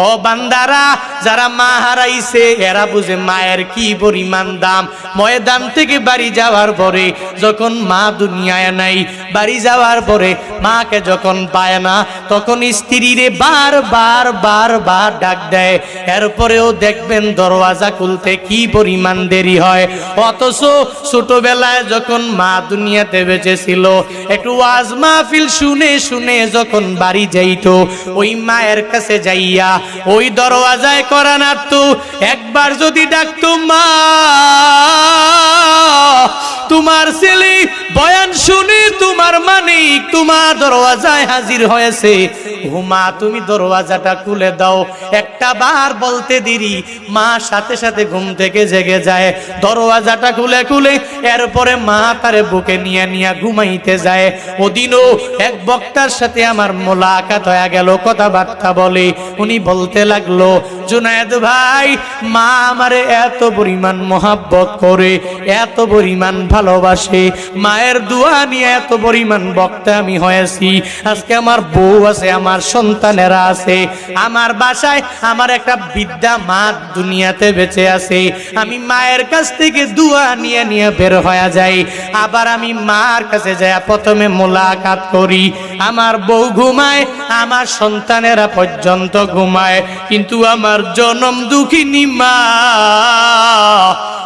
ও বান্দারা, যারা মা হারাইছে এরা বুঝে মায়ের কি পরিমাণ দাম। ময়দান থেকে বাড়ি যাওয়ার পরে যখন মা দুনিয়ায় নাই, বাড়ি যাওয়ার পরে মাকে যখন পায় না, তখন স্ত্রীরে বারবার বারবার ডাক দেয়। এরপরেও দেখবেন দরওয়াজা খুলতে কি পরিমাণ দেরি হয়। অথচ ছোটবেলায় যখন মা দুনিয়াতে বেঁচে ছিল, একটু ওয়াজ মাহফিল শুনে শুনে যখন বাড়ি যাইতো, ওই মায়ের কাছে যাইয়া ওই দরওয়াজায় করা নাড়তো। একবার যদি ডাকতো, মা তোমার ছেলে বয়ান শুনে তোমার মানিক তোমার দরওয়াজায় হাজির হয়েছে, ও মা তুমি দরওয়াজাটা খুলে দাও। একটা বার বলতে দেরি, মা সাথে সাথে ঘুম থেকে জেগে যায়, দরওয়াজাটা খুলে খুলে এরপরে মা তারে বুকে নিয়ে নিয়ে ঘুমাইতে যায়। ওদিনও এক বক্তার সাথে আমার মোলাকাত হয়ে গেল, কথাবার্তা বলে। উনি বলতে লাগলো, জুনায়েদ ভাই, মা আমারে এত পরিমাণ মোহাব্বত করে, এত পরিমাণ ভালোবাসে, মায়ের দোয়া নিয়ে এত পরিমাণ বক্তা আমি হয়েছি। আজকে আমার বউ আছে, আমার সন্তানেরা আছে, আমার বাসায় আমার একটা বৃদ্ধা মা দুনিয়াতে বেঁচে আছে। আমি মায়ের কাছ থেকে দোয়া নিয়ে নিয়ে বের হয়ে যাই। আবার আমি মার কাছে যাই, প্রথমে মোলাকাত করি। আমার বউ ঘুমায়, আমার সন্তানেরা পর্যন্ত ঘুমায়, কিন্তু আমার জনম দুঃখিনী মা,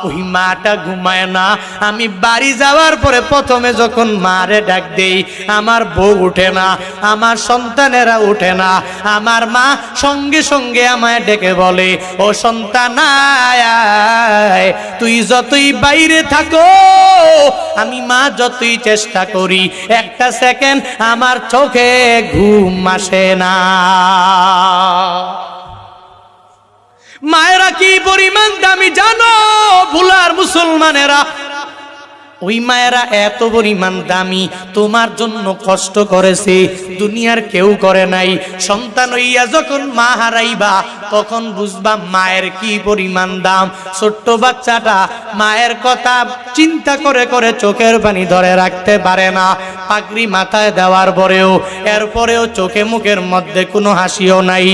ওই মাটা ঘুমায় না। আমি বাড়ি যাওয়ার পরে প্রথমে যখন মারে ডাক দেই, আমার বউ উঠে না, আমার সন্তানেরা উঠে না। আমার মা সঙ্গে সঙ্গে আমায় ডেকে বলে, ও সন্তান আয়, তুই যতই বাইরে থাকো, আমি মা যতই চেষ্টা করি, একটা সেকেন্ড আমার চোখে ঘুম আসে না। মায়েরা কি পরিমাণ দামি জানো ভুলার মুসলমানেরা? ওই মায়েরা এত পরিমাণ দামি, তোমার জন্য কষ্ট করেছে, দুনিয়ার কেউ করে নাই। সন্তান হইয়া যখন মা হারাইবা, তখন বুঝবা মায়ের কি পরিমাণ দাম। ছোট্ট বাচ্চাটা মায়ের কথা চিন্তা করে করে চোখের পানি ধরে রাখতে পারে না। পাগড়ি মাথায় দেওয়ার পরেও এরপরেও চোখে মুখের মধ্যে কোনো হাসিও নাই।